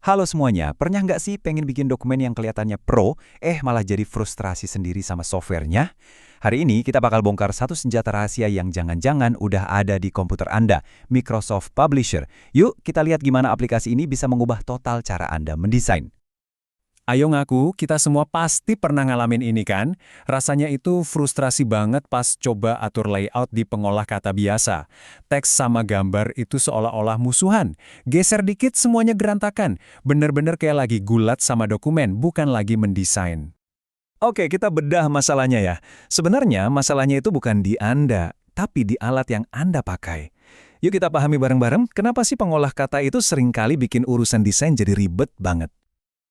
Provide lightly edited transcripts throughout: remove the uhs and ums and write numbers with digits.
Halo semuanya, pernah nggak sih pengen bikin dokumen yang kelihatannya pro, malah jadi frustrasi sendiri sama softwarenya? Hari ini kita bakal bongkar satu senjata rahasia yang jangan-jangan udah ada di komputer Anda, Microsoft Publisher. Yuk kita lihat gimana aplikasi ini bisa mengubah total cara Anda mendesain. Ayo ngaku, kita semua pasti pernah ngalamin ini kan? Rasanya itu frustrasi banget pas coba atur layout di pengolah kata biasa. Teks sama gambar itu seolah-olah musuhan. Geser dikit semuanya gerantakan. Bener-bener kayak lagi gulat sama dokumen, bukan lagi mendesain. Oke, kita bedah masalahnya ya. Sebenarnya masalahnya itu bukan di Anda, tapi di alat yang Anda pakai. Yuk kita pahami bareng-bareng kenapa sih pengolah kata itu seringkali bikin urusan desain jadi ribet banget.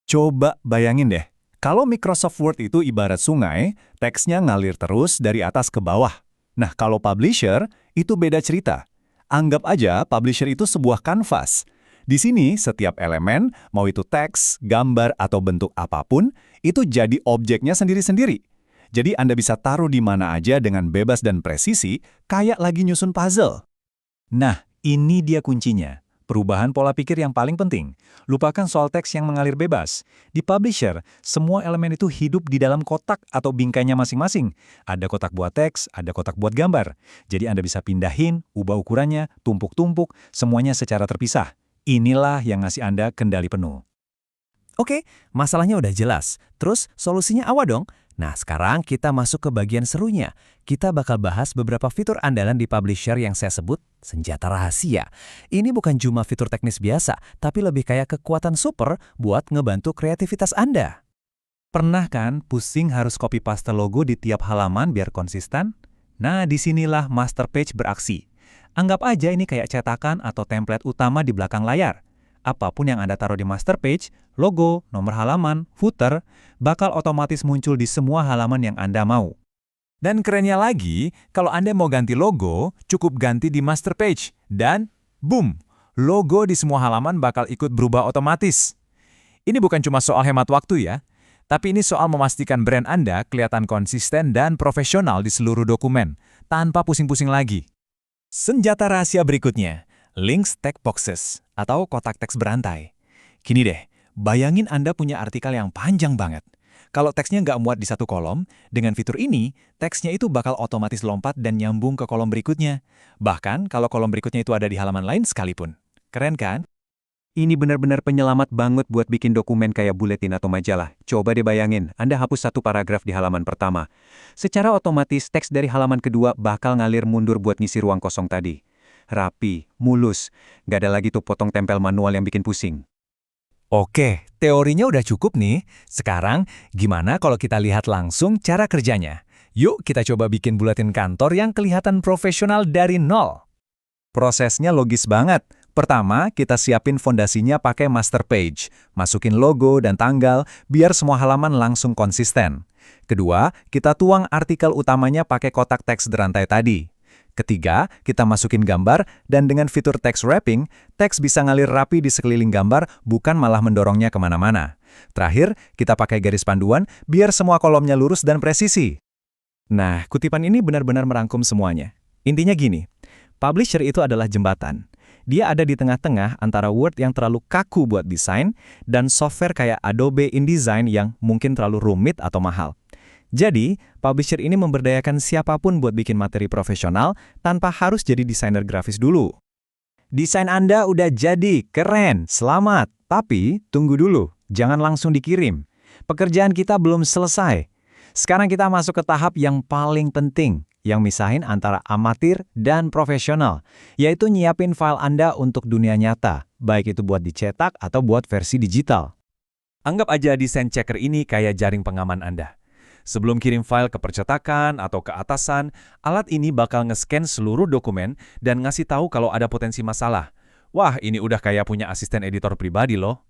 Coba bayangin deh, kalau Microsoft Word itu ibarat sungai, teksnya ngalir terus dari atas ke bawah. Nah, kalau Publisher, itu beda cerita. Anggap aja Publisher itu sebuah kanvas. Di sini, setiap elemen, mau itu teks, gambar, atau bentuk apapun, itu jadi objeknya sendiri-sendiri. Jadi Anda bisa taruh di mana aja dengan bebas dan presisi, kayak lagi nyusun puzzle. Nah, ini dia kuncinya. Perubahan pola pikir yang paling penting. Lupakan soal teks yang mengalir bebas. Di Publisher, semua elemen itu hidup di dalam kotak atau bingkainya masing-masing. Ada kotak buat teks, ada kotak buat gambar. Jadi Anda bisa pindahin, ubah ukurannya, tumpuk-tumpuk, semuanya secara terpisah. Inilah yang ngasih Anda kendali penuh. Oke, masalahnya udah jelas. Terus solusinya apa dong? Nah, sekarang kita masuk ke bagian serunya. Kita bakal bahas beberapa fitur andalan di Publisher yang saya sebut senjata rahasia. Ini bukan cuma fitur teknis biasa, tapi lebih kayak kekuatan super buat ngebantu kreativitas Anda. Pernah kan pusing harus copy paste logo di tiap halaman biar konsisten? Nah, disinilah Master Page beraksi. Anggap aja ini kayak cetakan atau template utama di belakang layar. Apapun yang Anda taruh di master page, logo, nomor halaman, footer, bakal otomatis muncul di semua halaman yang Anda mau. Dan kerennya lagi, kalau Anda mau ganti logo, cukup ganti di master page. Dan, boom, logo di semua halaman bakal ikut berubah otomatis. Ini bukan cuma soal hemat waktu ya, tapi ini soal memastikan brand Anda kelihatan konsisten dan profesional di seluruh dokumen, tanpa pusing-pusing lagi. Senjata rahasia berikutnya. Links text boxes, atau kotak teks berantai. Gini deh, bayangin Anda punya artikel yang panjang banget. Kalau teksnya nggak muat di satu kolom, dengan fitur ini, teksnya itu bakal otomatis lompat dan nyambung ke kolom berikutnya. Bahkan kalau kolom berikutnya itu ada di halaman lain sekalipun. Keren kan? Ini benar-benar penyelamat banget buat bikin dokumen kayak buletin atau majalah. Coba deh bayangin, Anda hapus satu paragraf di halaman pertama. Secara otomatis, teks dari halaman kedua bakal ngalir mundur buat ngisi ruang kosong tadi. Rapi, mulus, nggak ada lagi tuh potong tempel manual yang bikin pusing. Oke, teorinya udah cukup nih. Sekarang, gimana kalau kita lihat langsung cara kerjanya? Yuk kita coba bikin buletin kantor yang kelihatan profesional dari nol. Prosesnya logis banget. Pertama, kita siapin fondasinya pakai master page. Masukin logo dan tanggal, biar semua halaman langsung konsisten. Kedua, kita tuang artikel utamanya pakai kotak teks berantai tadi. Ketiga, kita masukin gambar, dan dengan fitur text wrapping, teks bisa ngalir rapi di sekeliling gambar, bukan malah mendorongnya kemana-mana. Terakhir, kita pakai garis panduan, biar semua kolomnya lurus dan presisi. Nah, kutipan ini benar-benar merangkum semuanya. Intinya gini, Publisher itu adalah jembatan. Dia ada di tengah-tengah antara Word yang terlalu kaku buat desain, dan software kayak Adobe InDesign yang mungkin terlalu rumit atau mahal. Jadi, Publisher ini memberdayakan siapapun buat bikin materi profesional tanpa harus jadi desainer grafis dulu. Desain Anda udah jadi, keren, selamat. Tapi, tunggu dulu, jangan langsung dikirim. Pekerjaan kita belum selesai. Sekarang kita masuk ke tahap yang paling penting, yang misahin antara amatir dan profesional, yaitu nyiapin file Anda untuk dunia nyata, baik itu buat dicetak atau buat versi digital. Anggap aja desain checker ini kayak jaring pengaman Anda. Sebelum kirim file ke percetakan atau ke atasan, alat ini bakal nge-scan seluruh dokumen dan ngasih tahu kalau ada potensi masalah. Wah, ini udah kayak punya asisten editor pribadi loh.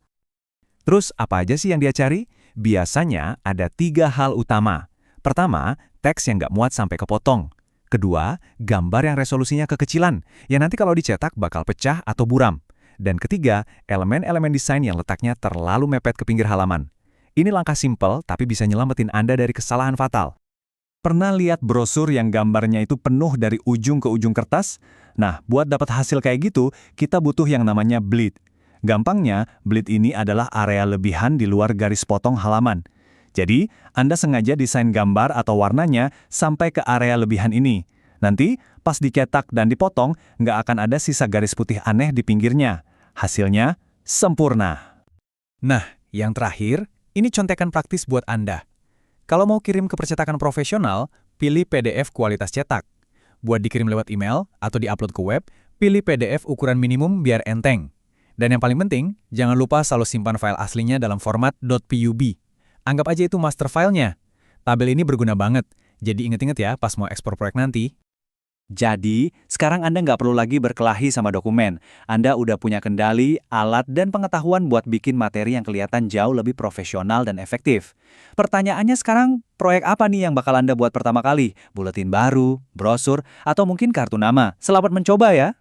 Terus apa aja sih yang dia cari? Biasanya ada 3 hal utama. Pertama, teks yang nggak muat sampai kepotong. Kedua, gambar yang resolusinya kekecilan, yang nanti kalau dicetak bakal pecah atau buram. Dan ketiga, elemen-elemen desain yang letaknya terlalu mepet ke pinggir halaman. Ini langkah simpel, tapi bisa nyelamatin Anda dari kesalahan fatal. Pernah lihat brosur yang gambarnya itu penuh dari ujung ke ujung kertas? Nah, buat dapat hasil kayak gitu, kita butuh yang namanya bleed. Gampangnya, bleed ini adalah area lebihan di luar garis potong halaman. Jadi, Anda sengaja desain gambar atau warnanya sampai ke area lebihan ini. Nanti, pas dicetak dan dipotong, nggak akan ada sisa garis putih aneh di pinggirnya. Hasilnya, sempurna. Nah, yang terakhir, ini contekan praktis buat Anda. Kalau mau kirim ke percetakan profesional, pilih PDF kualitas cetak. Buat dikirim lewat email atau diupload ke web, pilih PDF ukuran minimum biar enteng. Dan yang paling penting, jangan lupa selalu simpan file aslinya dalam format .pub. Anggap aja itu master filenya. Tabel ini berguna banget, jadi inget-inget ya pas mau ekspor proyek nanti. Jadi, sekarang Anda nggak perlu lagi berkelahi sama dokumen. Anda udah punya kendali, alat, dan pengetahuan buat bikin materi yang kelihatan jauh lebih profesional dan efektif. Pertanyaannya sekarang, proyek apa nih yang bakal Anda buat pertama kali? Buletin baru, brosur, atau mungkin kartu nama? Selamat mencoba ya!